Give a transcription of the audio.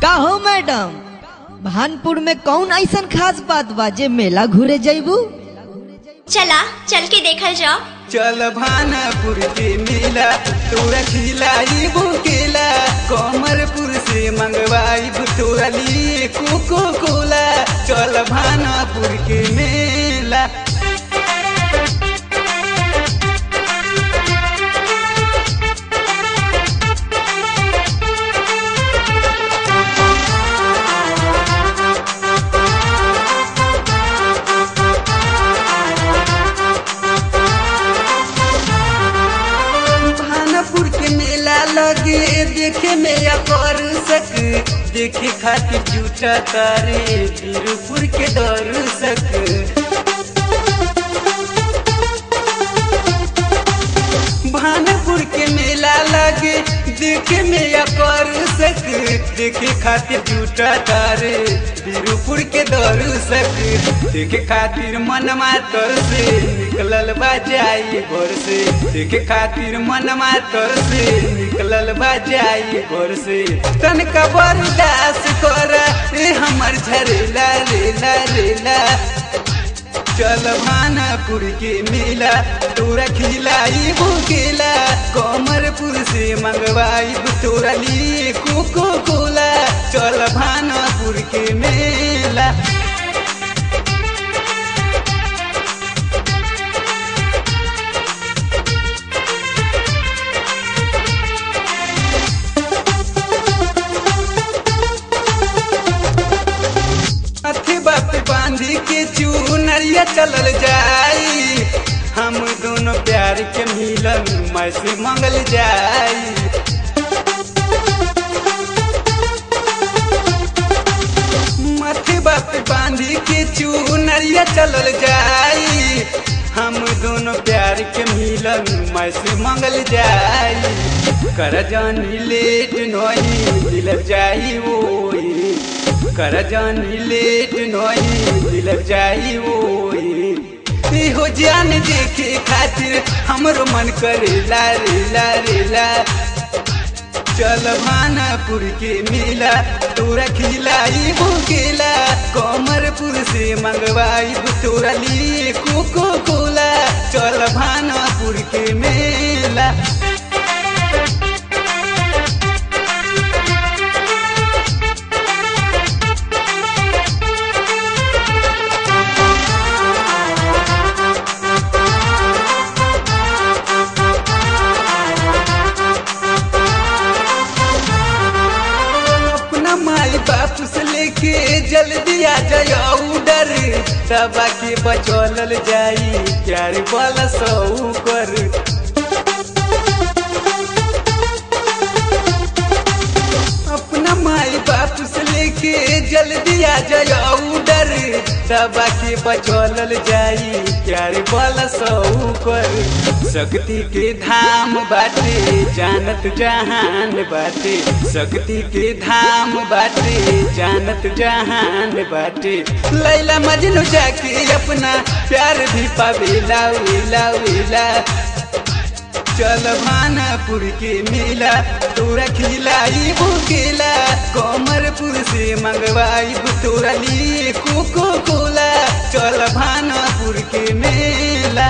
का हो मैडम, भानपुर में कौन ऐसन खास बात बा जे मेला घूरे जाइबू? चला चल के देखल जाओ। चल भानपुर के मेला तोरा खिलाई बुकेला, कमरपुर से मंगवाई तोरा लिए कोको कोला। चल भानपुर के मेला। भानपुर के मेला लगे देखे में कर सक, देखे खातिर जूटा तारे वीरपुर के दर्शक। भानपुर के मेला लगे देखे में कर सक, देखे खातिर जूटा तारे वीरपुर के दर्शक। देखे खातिर मनमा तर से निकलल बाजाई घर से, देखे खातिर मनमा तर से निकलल बाजाई घर से। तनका बर्दाश्त कर रे हमर झरेला रेला रेला। चल भानपुर के मेला तोरा खिलाई बुकेला, कमरपुर से मंगवाई तोरा लिए कोको कोला। चल भानपुर के मेला। बांधी के चूनरिया चलल जाई, हम दोनों प्यार के मिलन मैं से मंगल जाई। माथे बाप बांधी के चूनरिया चलल जाई, हम दोनों प्यार के मिलन मैं से मंगल जाई। कर जानी लेट नहीं मिल जाई वोई, कर जानी लेट नहीं मिल जाई वोई। हो जान देखे खातिर हमरो मन करेला रेला रेला। चल भानपुर के मेला तोरा खिलाई बुकेला, कमरपुर से मंगवाई तोरा लिए कोको कोला। चल भानपुर के मेला। बाप से लेके जल्दी आ जाओ डर, दबा के बचल जाई प्यार वाला सौ कर। अपना माई बाप से लेके जल्दी आ जाओ डर, दबा के बचल जाई प्यार वाला सौ कर। शक्ति के धाम बाटे जानत जहान बाटे, शक्ति के धाम बाटे जानत जहान बाटे। लैला मजनू जाके अपना प्यार भी पावेला वेला वेला। चल भानपुर के मेला तोरा खिलाई बुकेला, कमरपुर से मंगवाई तोरा लिए कोको कोला। चल भानपुर के मेला।